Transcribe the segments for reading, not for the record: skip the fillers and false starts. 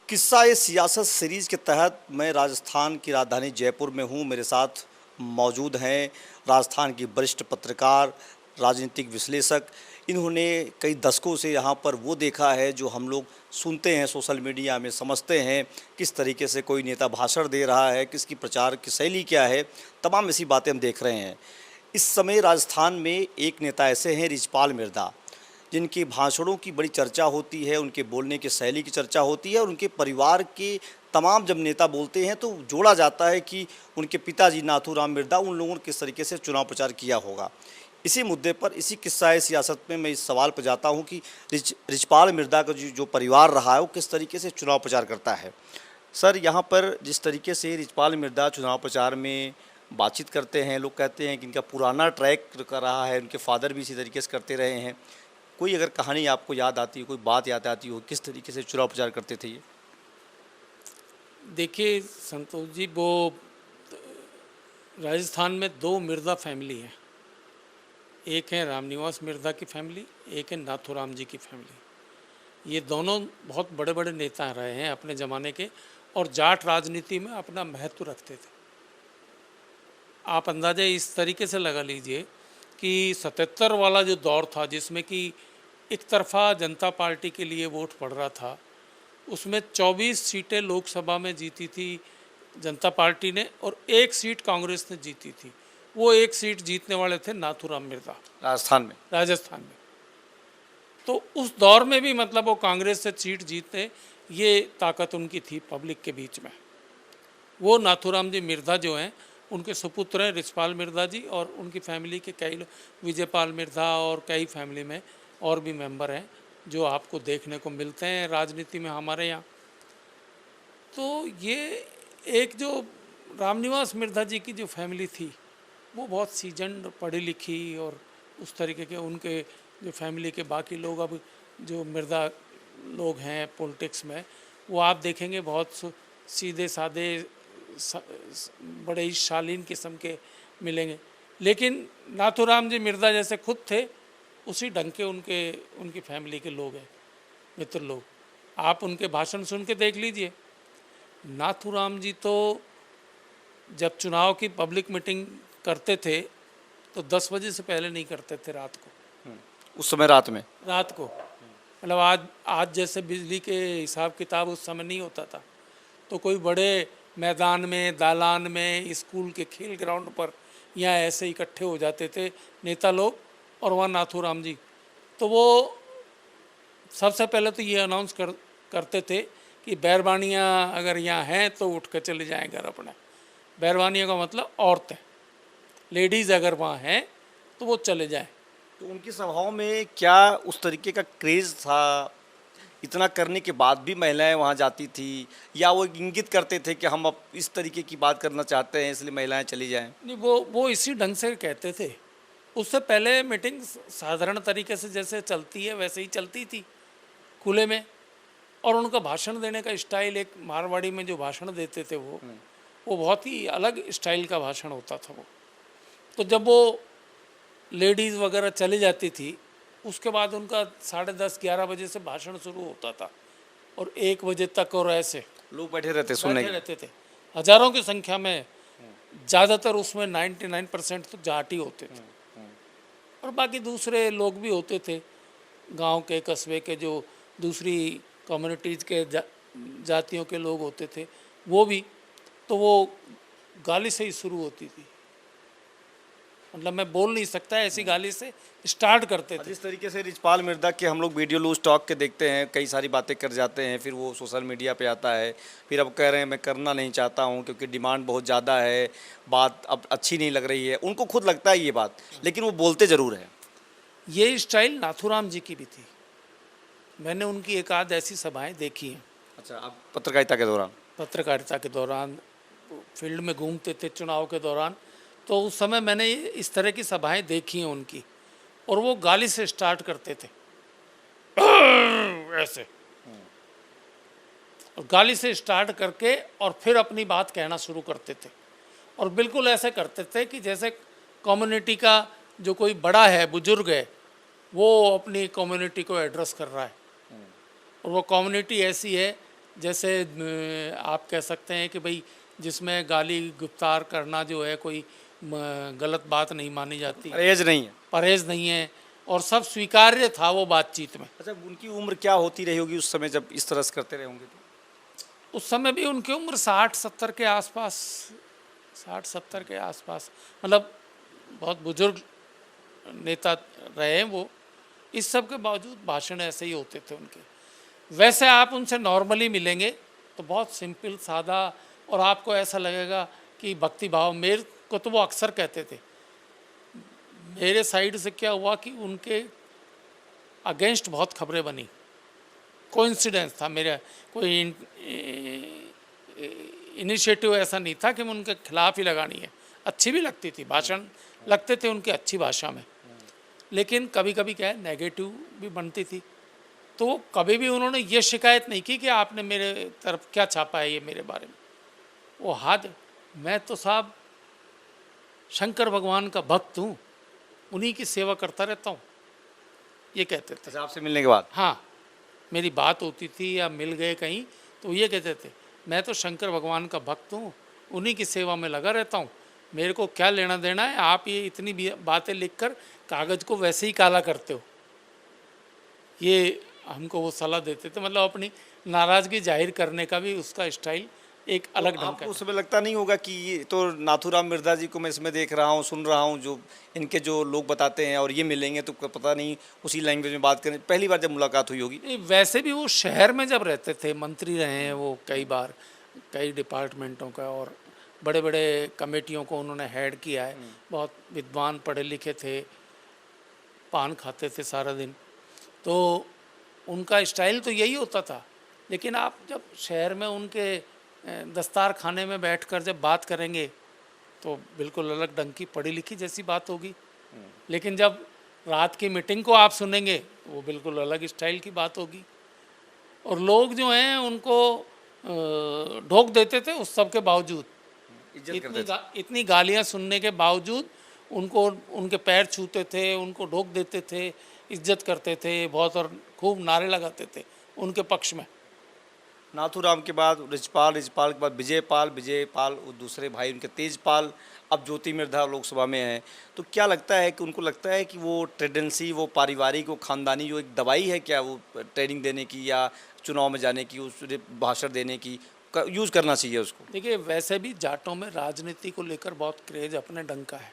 किस्सा ए सियासत सीरीज़ के तहत मैं राजस्थान की राजधानी जयपुर में हूँ। मेरे साथ मौजूद हैं राजस्थान की वरिष्ठ पत्रकार, राजनीतिक विश्लेषक। इन्होंने कई दशकों से यहाँ पर वो देखा है जो हम लोग सुनते हैं सोशल मीडिया में, समझते हैं किस तरीके से कोई नेता भाषण दे रहा है, किसकी प्रचार की शैली क्या है, तमाम ऐसी बातें हम देख रहे हैं। इस समय राजस्थान में एक नेता ऐसे हैं रिचपाल मिर्धा, जिनके भाषणों की बड़ी चर्चा होती है, उनके बोलने की शैली की चर्चा होती है और उनके परिवार के तमाम जब नेता बोलते हैं तो जोड़ा जाता है कि उनके पिताजी नाथूराम मिर्धा उन लोगों ने किस तरीके से चुनाव प्रचार किया होगा। इसी मुद्दे पर, इसी किस्सा सियासत में मैं इस सवाल पर जाता हूं कि रिचपाल मिर्धा का जो परिवार रहा है वो किस तरीके से चुनाव प्रचार करता है। सर, यहाँ पर जिस तरीके से रिचपाल मिर्धा चुनाव प्रचार में बातचीत करते हैं, लोग कहते हैं कि इनका पुराना ट्रैक कर रहा है, उनके फादर भी इसी तरीके से करते रहे हैं। कोई अगर कहानी आपको याद आती हो, कोई बात याद आती हो, किस तरीके से चुनाव प्रचार करते थे ये? देखिए संतोष जी, वो राजस्थान में दो मिर्ज़ा फैमिली हैं। एक है रामनिवास मिर्ज़ा की फैमिली, एक है नाथूराम जी की फैमिली। ये दोनों बहुत बड़े बड़े नेता रहे हैं अपने ज़माने के और जाट राजनीति में अपना महत्व रखते थे। आप अंदाज़ा इस तरीके से लगा लीजिए कि 77 वाला जो दौर था जिसमें कि एक तरफा जनता पार्टी के लिए वोट पड़ रहा था, उसमें 24 सीटें लोकसभा में जीती थी जनता पार्टी ने और एक सीट कांग्रेस ने जीती थी। वो एक सीट जीतने वाले थे नाथूराम मिर्धा राजस्थान में। तो उस दौर में भी मतलब वो कांग्रेस से सीट जीतने ये ताकत उनकी थी पब्लिक के बीच में। वो नाथूराम जी मिर्धा जो हैं उनके सुपुत्र हैं रिचपाल मिर्धा जी और उनकी फैमिली के कई विजयपाल मिर्धा और कई फैमिली में और भी मेंबर हैं जो आपको देखने को मिलते हैं राजनीति में हमारे यहाँ। तो ये एक जो रामनिवास मिर्धा जी की जो फैमिली थी वो बहुत सीजन्ड, पढ़ी लिखी और उस तरीके के उनके जो फैमिली के बाकी लोग अब जो मिर्धा लोग हैं पॉलिटिक्स में, वो आप देखेंगे बहुत सीधे साधे बड़े ही शालीन किस्म के मिलेंगे। लेकिन नाथूराम जी मिर्धा जैसे खुद थे उसी ढंग के उनकी फैमिली के लोग हैं, मित्र लोग। आप उनके भाषण सुन के देख लीजिए। नाथूराम जी तो जब चुनाव की पब्लिक मीटिंग करते थे तो 10 बजे से पहले नहीं करते थे रात को। उस समय रात को मतलब आज जैसे बिजली के हिसाब किताब उस समय नहीं होता था। तो कोई बड़े मैदान में, दालान में, स्कूल के खेल ग्राउंड पर या ऐसे इकट्ठे हो जाते थे नेता लोग और वहाँ नाथूराम जी। तो वो सबसे पहले तो ये अनाउंस करते थे कि बैरबानियाँ अगर यहाँ हैं तो उठ कर चले जाएँ घर अपने। बैरबानियाँ का मतलब औरतें, लेडीज़ अगर वहाँ हैं तो वो चले जाएँ। तो उनकी सभाओं में क्या उस तरीके का क्रेज़ था? इतना करने के बाद भी महिलाएं वहां जाती थी, या वो इंगित करते थे कि हम अब इस तरीके की बात करना चाहते हैं इसलिए महिलाएं चली जाएं? नहीं, वो इसी ढंग से कहते थे। उससे पहले मीटिंग साधारण तरीके से जैसे चलती है वैसे ही चलती थी, खुले में। और उनका भाषण देने का स्टाइल, एक मारवाड़ी में जो भाषण देते थे वो बहुत ही अलग स्टाइल का भाषण होता था वो। तो जब वो लेडीज़ वगैरह चली जाती थी उसके बाद उनका 10:30-11 बजे से भाषण शुरू होता था और 1 बजे तक और ऐसे लोग बैठे रहते थे हजारों की संख्या में। ज़्यादातर उसमें 99% तो जाट ही होते थे और बाकी दूसरे लोग भी होते थे, गांव के, कस्बे के, जो दूसरी कम्युनिटीज़ के जातियों के लोग होते थे वो भी। तो वो गाली से ही शुरू होती थी, मतलब मैं बोल नहीं सकता, ऐसी गाली से स्टार्ट करते थे। जिस तरीके से रिचपाल मिर्धा के हम लोग वीडियो लूज टॉक के देखते हैं, कई सारी बातें कर जाते हैं, फिर वो सोशल मीडिया पे आता है, फिर अब कह रहे हैं मैं करना नहीं चाहता हूं क्योंकि डिमांड बहुत ज़्यादा है, बात अब अच्छी नहीं लग रही है। उनको खुद लगता है ये बात, लेकिन वो बोलते ज़रूर हैं। ये स्टाइल नाथूराम जी की भी थी। मैंने उनकी एक आध ऐसी सभाएँ देखी हैं। अच्छा, आप पत्रकारिता के दौरान फील्ड में घूमते थे चुनाव के दौरान, तो उस समय मैंने इस तरह की सभाएं देखी हैं उनकी। और वो गाली से स्टार्ट करते थे ऐसे, और गाली से स्टार्ट करके और फिर अपनी बात कहना शुरू करते थे। और बिल्कुल ऐसे करते थे कि जैसे कम्युनिटी का जो कोई बड़ा है, बुजुर्ग है, वो अपनी कम्युनिटी को एड्रेस कर रहा है। और वो कम्युनिटी ऐसी है जैसे आप कह सकते हैं कि भाई जिसमें गाली गुफ्तार करना जो है कोई गलत बात नहीं मानी जाती, परहेज नहीं है। परहेज नहीं है, और सब स्वीकार्य था वो बातचीत में। अच्छा, उनकी उम्र क्या होती रही होगी उस समय जब इस तरह से करते रहे होंगे तो? उस समय भी उनकी उम्र 60-70 के आसपास, 60-70 के आसपास, मतलब बहुत बुजुर्ग नेता रहे हैं वो। इस सब के बावजूद भाषण ऐसे ही होते थे उनके। वैसे आप उनसे नॉर्मली मिलेंगे तो बहुत सिंपल सादा, और आपको ऐसा लगेगा कि भक्ति भाव। मेरे को तो वो अक्सर कहते थे, मेरे साइड से क्या हुआ कि उनके अगेंस्ट बहुत खबरें बनी, कोइंसिडेंस था मेरा, कोई इनिशिएटिव ऐसा नहीं था कि मैं उनके खिलाफ ही लगानी है। अच्छी भी लगती थी भाषण, लगते थे उनकी अच्छी भाषा में, लेकिन कभी कभी क्या है नेगेटिव भी बनती थी। तो कभी भी उन्होंने ये शिकायत नहीं की कि आपने मेरे तरफ क्या छापा है ये मेरे बारे में। वो हाथ, मैं तो साहब शंकर भगवान का भक्त हूँ, उन्हीं की सेवा करता रहता हूँ, ये कहते थे। अच्छा, आपसे मिलने के बाद? हाँ, मेरी बात होती थी या मिल गए कहीं तो ये कहते थे, मैं तो शंकर भगवान का भक्त हूँ, उन्हीं की सेवा में लगा रहता हूँ, मेरे को क्या लेना देना है, आप ये इतनी बातें लिखकर कागज़ को वैसे ही काला करते हो। ये हमको वो सलाह देते थे, मतलब अपनी नाराज़गी जाहिर करने का भी उसका स्टाइल एक अलग ढंग का आपको उस समय लगता नहीं होगा कि ये तो नाथूराम मिर्धा जी को मैं इसमें देख रहा हूँ, सुन रहा हूँ, जो इनके जो लोग बताते हैं, और ये मिलेंगे तो पता नहीं उसी लैंग्वेज में बात करें? पहली बार जब मुलाकात हुई होगी। नहीं, वैसे भी वो शहर में जब रहते थे, मंत्री रहे हैं वो कई बार, कई डिपार्टमेंटों का, और बड़े बड़े कमेटियों को उन्होंने हेड किया है। बहुत विद्वान पढ़े लिखे थे, पान खाते थे सारा दिन, तो उनका स्टाइल तो यही होता था। लेकिन आप जब शहर में उनके दस्तार खाने में बैठकर जब बात करेंगे तो बिल्कुल अलग ढंग की पढ़ी लिखी जैसी बात होगी। लेकिन जब रात की मीटिंग को आप सुनेंगे तो वो बिल्कुल अलग स्टाइल की बात होगी। और लोग जो हैं उनको ढोक देते थे उस सब के बावजूद, इज्जत करते थे। इतनी गालियां सुनने के बावजूद उनको, उनके पैर छूते थे, उनको ढोक देते थे, इज्जत करते थे बहुत, और खूब नारे लगाते थे उनके पक्ष में। नाथूराम के बाद रिजपाल, रिजपाल के बाद विजयपाल, विजयपाल वो दूसरे भाई उनके तेजपाल, अब ज्योति मिर्धा लोकसभा में हैं। तो क्या लगता है कि उनको लगता है कि वो टेंडेंसी, वो पारिवारिक, वो खानदानी जो एक दवाई है क्या, वो ट्रेनिंग देने की या चुनाव में जाने की, उस भाषण देने की यूज़ करना चाहिए उसको? देखिए, वैसे भी जाटों में राजनीति को लेकर बहुत क्रेज अपने ढंग का है।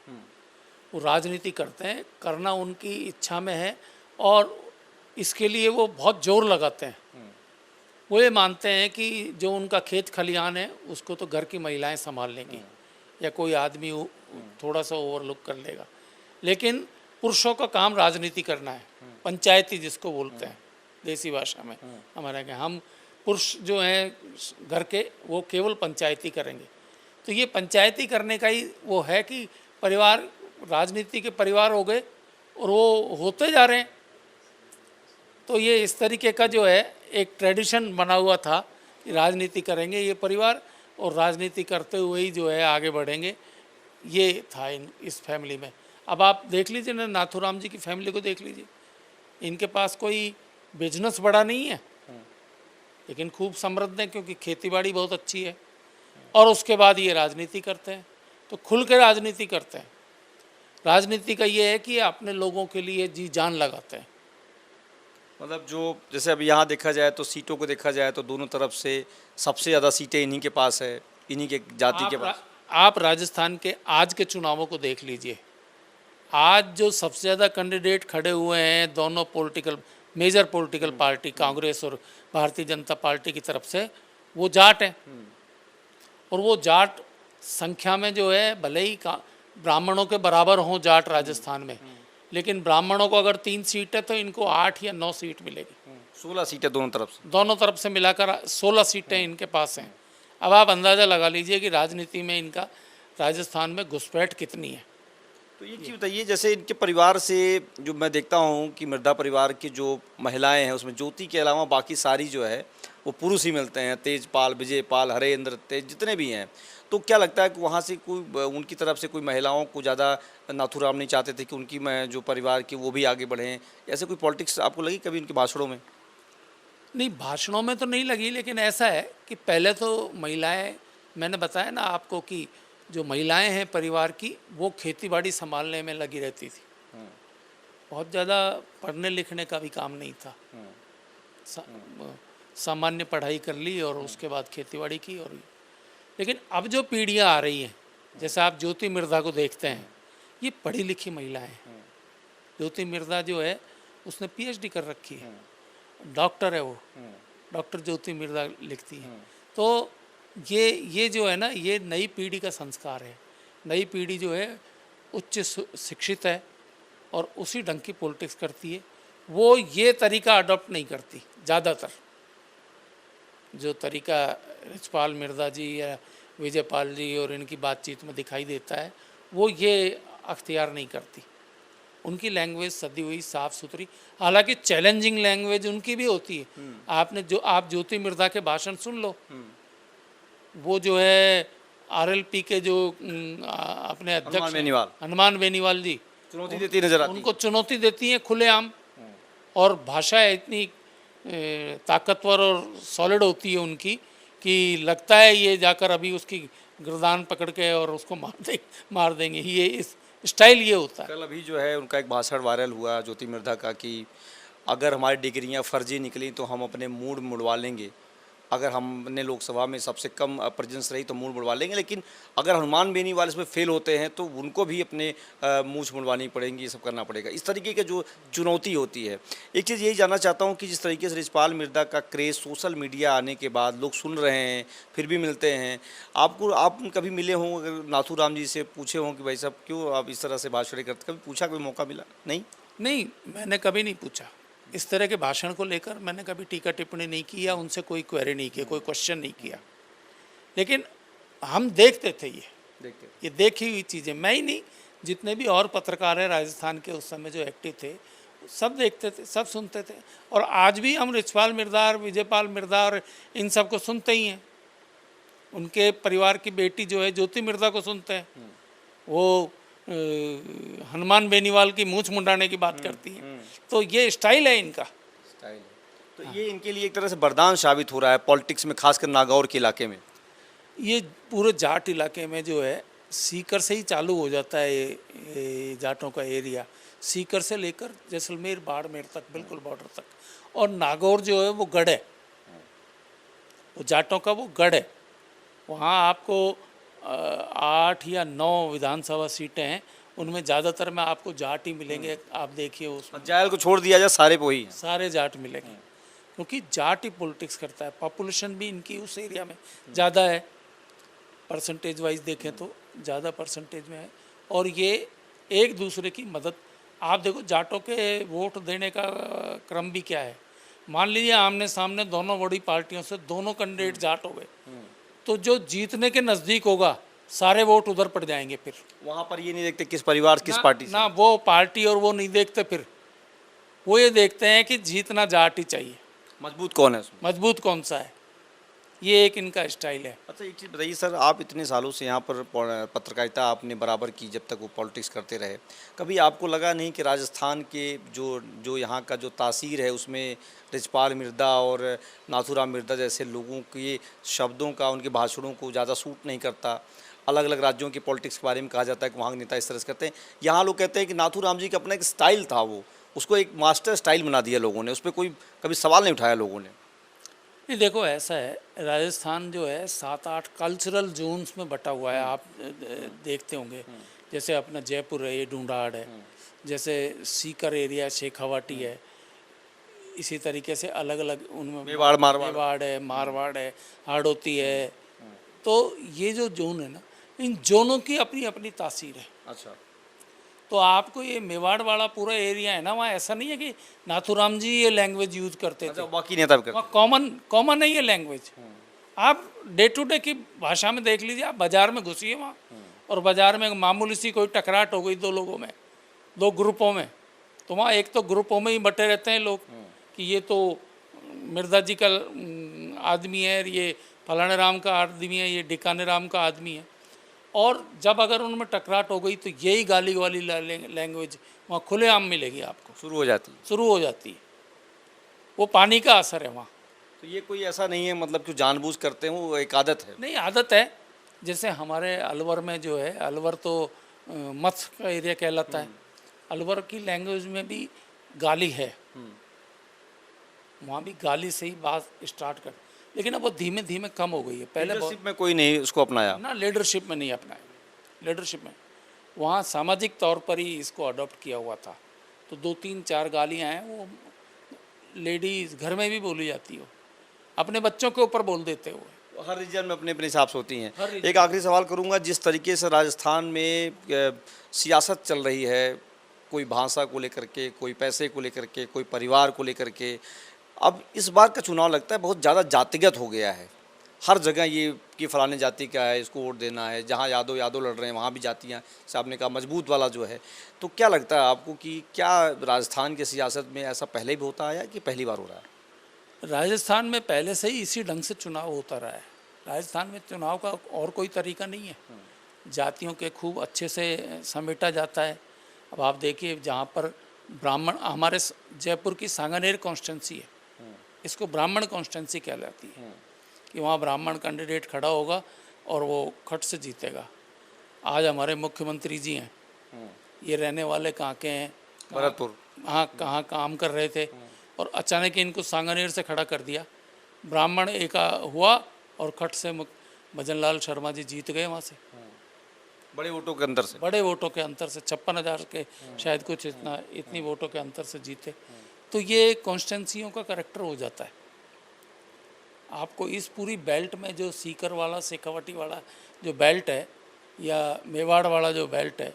वो राजनीति करते हैं, करना उनकी इच्छा में है, और इसके लिए वो बहुत जोर लगाते हैं। वो ये मानते हैं कि जो उनका खेत खलिहान है उसको तो घर की महिलाएं संभाल लेंगी, या कोई आदमी थोड़ा सा ओवरलुक कर लेगा, लेकिन पुरुषों का काम राजनीति करना है, पंचायती जिसको बोलते हैं देसी भाषा में हमारे यहाँ। हम पुरुष जो हैं घर के, वो केवल पंचायती करेंगे। तो ये पंचायती करने का ही वो है कि परिवार, राजनीति के परिवार हो गए और वो होते जा रहे हैं। तो ये इस तरीके का जो है एक ट्रेडिशन बना हुआ था कि राजनीति करेंगे ये परिवार, और राजनीति करते हुए ही जो है आगे बढ़ेंगे, ये था इस फैमिली में। अब आप देख लीजिए ना, नाथूराम जी की फैमिली को देख लीजिए, इनके पास कोई बिजनेस बड़ा नहीं है, लेकिन खूब समृद्ध है क्योंकि खेतीबाड़ी बहुत अच्छी है, और उसके बाद ये राजनीति करते हैं, तो खुल के राजनीति करते हैं। राजनीति का ये है कि अपने लोगों के लिए जी जान लगाते हैं। मतलब जो जैसे अब यहाँ देखा जाए तो सीटों को देखा जाए तो दोनों तरफ से सबसे ज़्यादा सीटें इन्हीं के पास है, इन्हीं के जाति के पास। आप राजस्थान के आज के चुनावों को देख लीजिए, आज जो सबसे ज़्यादा कैंडिडेट खड़े हुए हैं दोनों मेजर पॉलिटिकल पार्टी, कांग्रेस और भारतीय जनता पार्टी की तरफ से, वो जाट हैं। और वो जाट संख्या में जो है भले ही ब्राह्मणों के बराबर हों जाट राजस्थान में, लेकिन ब्राह्मणों को अगर 3 सीट है तो इनको 8 या 9 सीट मिलेगी। 16 सीटें दोनों तरफ से मिलाकर 16 सीटें इनके पास हैं। अब आप अंदाज़ा लगा लीजिए कि राजनीति में इनका राजस्थान में घुसपैठ कितनी है। तो ये चीज़ बताइए, जैसे इनके परिवार से जो मैं देखता हूँ कि मिर्धा परिवार की जो महिलाएं हैं उसमें ज्योति के अलावा बाकी सारी जो है वो पुरुष ही मिलते हैं, तेजपाल, विजयपाल, हरेंद्र, तेज, जितने भी हैं। तो क्या लगता है कि वहाँ से कोई उनकी तरफ से कोई महिलाओं को ज़्यादा नाथूराम नहीं चाहते थे कि उनकी जो परिवार की वो भी आगे बढ़ें? ऐसे कोई पॉलिटिक्स आपको लगी कभी उनके भाषणों में? नहीं, भाषणों में तो नहीं लगी, लेकिन ऐसा है कि पहले तो महिलाएं, मैंने बताया ना आपको कि जो महिलाएं हैं परिवार की, वो खेती बाड़ी संभालने में लगी रहती थी। बहुत ज़्यादा पढ़ने लिखने का भी काम नहीं था। सा, सामान्य पढ़ाई कर ली और उसके बाद खेतीबाड़ी की। और लेकिन अब जो पीढ़ियां आ रही हैं, जैसे आप ज्योति मिर्धा को देखते हैं, ये पढ़ी लिखी महिलाएं हैं। ज्योति मिर्धा जो है उसने पीएचडी कर रखी है, डॉक्टर है वो, डॉक्टर ज्योति मिर्धा लिखती है। तो ये जो है ना, ये नई पीढ़ी का संस्कार है। नई पीढ़ी जो है उच्च शिक्षित है और उसी ढंग की पॉलिटिक्स करती है। वो ये तरीका अडॉप्ट नहीं करती। ज़्यादातर जो तरीका रिचपाल मिर्धा जी या विजयपाल जी और इनकी बातचीत में दिखाई देता है, वो ये अख्तियार नहीं करती। उनकी लैंग्वेज सदी हुई साफ़ सुथरी, हालांकि चैलेंजिंग लैंग्वेज उनकी भी होती है। आप ज्योति मिर्धा के भाषण सुन लो, वो जो है आरएलपी के जो अपने अध्यक्ष हनुमान बेनीवाल जी, चुनौती देती नजर आती, उनको चुनौती देती हैं खुलेआम। और भाषा इतनी ताकतवर और सॉलिड होती है उनकी कि लगता है ये जाकर अभी उसकी गर्दान पकड़ के और उसको मार देंगे। ये इस स्टाइल ये होता है। कल अभी जो है उनका एक भाषण वायरल हुआ ज्योति मिर्धा का कि अगर हमारी डिग्रियां फर्जी निकली तो हम अपने मूड मुड़वा लेंगे, अगर हमने लोकसभा में सबसे कम प्रेजेंस रही तो मूड मुड़वा लेंगे, लेकिन अगर हनुमान बेनीवाल इसमें फेल होते हैं तो उनको भी अपने मूछ मुड़वानी पड़ेंगी, ये सब करना पड़ेगा। इस तरीके की जो चुनौती होती है। एक चीज़ यही जानना चाहता हूँ कि जिस तरीके से रिचपाल मिर्धा का क्रेज़ सोशल मीडिया आने के बाद लोग सुन रहे हैं, फिर भी मिलते हैं, आप कभी मिले हों, अगर नाथूराम जी से पूछे हों कि भाई साहब क्यों आप इस तरह से भाषण करते, कभी पूछा, कभी मौका मिला? नहीं, मैंने कभी नहीं पूछा। इस तरह के भाषण को लेकर मैंने कभी टीका टिप्पणी नहीं की या उनसे कोई क्वेरी नहीं की, कोई क्वेश्चन नहीं किया। लेकिन हम देखते थे ये देखी हुई चीज़ें। मैं ही नहीं, जितने भी और पत्रकार हैं राजस्थान के उस समय जो एक्टिव थे, सब देखते थे, सब सुनते थे। और आज भी हम रिचपाल मिर्धा और विजयपाल मिर्धा और इन सब को सुनते ही हैं। उनके परिवार की बेटी जो है ज्योति मिर्धा को सुनते हैं। वो हनुमान बेनीवाल की मूछ मुंडाने की बात करती हैं। तो ये स्टाइल है इनका। तो ये इनके लिए एक तरह से वरदान साबित हो रहा है पॉलिटिक्स में, खासकर नागौर के इलाके में। ये पूरे जाट इलाके में जो है सीकर से ही चालू हो जाता है ये जाटों का एरिया, सीकर से लेकर जैसलमेर बाड़मेर तक, बिल्कुल बॉर्डर तक। और नागौर जो है वो गढ़ है, वो जाटों का वो गढ़ है। वहाँ आपको 8 या 9 विधानसभा सीटें हैं, उनमें ज़्यादातर में आपको जाट ही मिलेंगे। आप देखिए उसमें जायल को छोड़ दिया जाए सारे वो ही, सारे जाट मिलेंगे, क्योंकि जाट ही पॉलिटिक्स करता है। पॉपुलेशन भी इनकी उस एरिया में ज़्यादा है, परसेंटेज वाइज देखें तो ज़्यादा परसेंटेज में है। और ये एक दूसरे की मदद, आप देखो जाटों के वोट देने का क्रम भी क्या है। मान लीजिए आमने सामने दोनों बड़ी पार्टियों से दोनों कैंडिडेट जाट हो गए, तो जो जीतने के नज़दीक होगा सारे वोट उधर पड़ जाएंगे। फिर वहाँ पर ये नहीं देखते किस परिवार किस पार्टी से, ना वो पार्टी और वो नहीं देखते, फिर वो ये देखते हैं कि जीतना जाट ही चाहिए, मजबूत कौन है उसमें, मजबूत कौन सा है। ये एक इनका स्टाइल है। अच्छा एक चीज़ बताइए सर, आप इतने सालों से यहाँ पर पत्रकारिता आपने बराबर की, जब तक वो पॉलिटिक्स करते रहे, कभी आपको लगा नहीं कि राजस्थान के जो यहाँ का जो तासीर है उसमें रिचपाल मिर्धा और नाथूराम मिर्धा जैसे लोगों के शब्दों का, उनके भाषणों को ज़्यादा सूट नहीं करता? अलग अलग राज्यों की पॉलिटिक्स के बारे में कहा जाता है कि वहाँ के नेता इस तरह से करते हैं, यहाँ लोग कहते हैं कि नाथूराम जी का अपना एक स्टाइल था, वो उसको एक मास्टर स्टाइल बना दिया लोगों ने, उस पर कोई कभी सवाल नहीं उठाया लोगों ने। नहीं, देखो ऐसा है, राजस्थान जो है 7-8 कल्चरल जोन्स में बटा हुआ है। आप देखते होंगे, जैसे अपना जयपुर है, ये ढूंढाड़ है, जैसे सीकर एरिया शेखावाटी है, इसी तरीके से अलग अलग उनमें मेवाड़ है, मारवाड़ है, हाड़ौती है। तो ये जो जोन है ना, इन जोनों की अपनी अपनी तासीर है। अच्छा, तो आपको ये मेवाड़ वाला पूरा एरिया है ना, वहाँ ऐसा नहीं है कि नाथूराम जी ये लैंग्वेज यूज़ करते थे, बाकी नेता भी वहाँ कॉमन है ये लैंग्वेज। आप डे टू डे की भाषा में देख लीजिए, आप बाज़ार में घुसिए वहाँ, और बाज़ार में मामूली सी कोई टकराट हो गई दो लोगों में, दो ग्रुपों में, तो वहाँ एक तो ग्रुपों में ही बटे रहते हैं लोग कि ये तो मिर्धा जी का आदमी है, ये फलाने राम का आदमी है, ये डिकाने राम का आदमी है। और जब अगर उनमें टकराट हो गई तो यही गाली वाली लैंग्वेज वहाँ खुलेआम मिलेगी आपको, शुरू हो जाती है। वो पानी का असर है वहाँ, तो ये कोई ऐसा नहीं है मतलब कि जानबूझ करते हो, वो एक आदत है। नहीं, आदत है। जैसे हमारे अलवर में जो है, अलवर तो मत्स्य का एरिया कहलाता है। अलवर की लैंग्वेज में भी गाली है, वहाँ भी गाली से ही बात स्टार्ट कर, लेकिन अब वो धीमे धीमे कम हो गई है। पहले बहुत लीडरशिप में कोई नहीं उसको अपनाया। ना, लीडरशिप में नहीं अपनाया। लीडरशिप में वहाँ सामाजिक तौर पर ही इसको अडॉप्ट किया हुआ था। तो 2-3-4 गालियाँ हैं, वो लेडीज़ घर में भी बोली जाती हो, अपने बच्चों के ऊपर बोल देते हो। हर रीजन में अपने अपने हिसाब से होती हर हैं। region एक आखिरी सवाल करूंगा, जिस तरीके से राजस्थान में सियासत चल रही है, कोई भाषा को लेकर के, कोई पैसे को लेकर के, कोई परिवार को लेकर के, अब इस बार का चुनाव लगता है बहुत ज़्यादा जातिगत हो गया है। हर जगह ये कि फलाने जाति का है, इसको वोट देना है, जहाँ यादव लड़ रहे हैं वहाँ भी जातियाँ, जैसे आपने कहा मजबूत वाला जो है। तो क्या लगता है आपको कि क्या राजस्थान की सियासत में ऐसा पहले भी होता आया कि पहली बार हो रहा है? राजस्थान में पहले से ही इसी ढंग से चुनाव होता रहा है। राजस्थान में चुनाव का और कोई तरीका नहीं है। जातियों के खूब अच्छे से समेटा जाता है। अब आप देखिए, जहाँ पर ब्राह्मण, हमारे जयपुर की सांगानेर कॉन्स्टिट्यूंसी है, इसको ब्राह्मण कॉन्स्टिट्यूंसी कहलाती है, कि वहाँ ब्राह्मण कैंडिडेट खड़ा होगा और वो खट से जीतेगा। आज हमारे मुख्यमंत्री जी हैं, ये रहने वाले कहाँ के हैं? भरतपुर। हाँ, कहाँ काम कर रहे थे और अचानक इनको सांगानेर से खड़ा कर दिया। ब्राह्मण एक हुआ और खट से भजन लाल शर्मा जी जीत गए वहाँ से, बड़े वोटों के अंदर से। बड़े वोटों के अंतर से, 56,000 के शायद कुछ इतनी वोटों के अंतर से जीते। तो ये कॉन्स्टिट्यूंसियों का करेक्टर हो जाता है। आपको इस पूरी बेल्ट में जो सीकर वाला, शेखावटी वाला जो बेल्ट है, या मेवाड़ वाला जो बेल्ट है,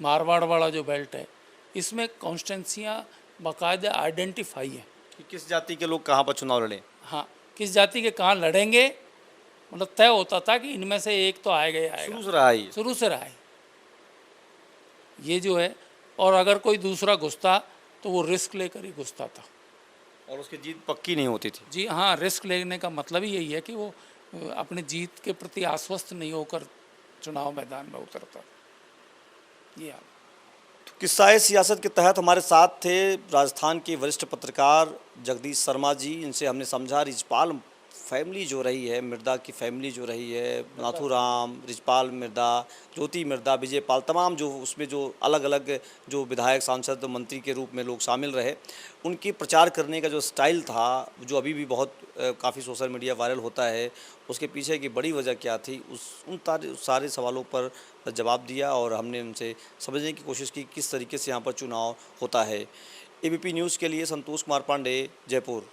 मारवाड़ वाला जो बेल्ट है, इसमें कॉन्स्टिट्यूंसियाँ बाकायदा आइडेंटिफाई है कि किस जाति के लोग कहाँ पर चुनाव लड़ें। हाँ, किस जाति के कहाँ लड़ेंगे, मतलब तय होता था कि इनमें से एक तो आएगा ही आएगा। शुरू से रहा है ये। शुरू से रहा है ये जो है। और अगर कोई दूसरा घुसता तो वो रिस्क लेकर ही घुसता था, और उसकी जीत पक्की नहीं होती थी। जी हाँ। रिस्क लेने का मतलब ही यही है कि वो अपनी जीत के प्रति आश्वस्त नहीं होकर चुनाव मैदान में उतरता। ये तो किस्सा सियासत के तहत हमारे साथ थे राजस्थान के वरिष्ठ पत्रकार जगदीश शर्मा जी। इनसे हमने समझा रिजपाल फैमिली जो रही है, मिर्दा की फैमिली जो रही है, नाथूराम, रिजपाल मिर्दा, ज्योति मिर्दा, विजय पाल, तमाम जो उसमें जो अलग अलग जो विधायक, सांसद, मंत्री के रूप में लोग शामिल रहे, उनकी प्रचार करने का जो स्टाइल था, जो अभी भी बहुत काफ़ी सोशल मीडिया वायरल होता है, उसके पीछे की बड़ी वजह क्या थी, उन सारे सवालों पर जवाब दिया और हमने उनसे समझने की कोशिश की किस तरीके से यहाँ पर चुनाव होता है। एबीपी न्यूज़ के लिए संतोष कुमार पांडे, जयपुर।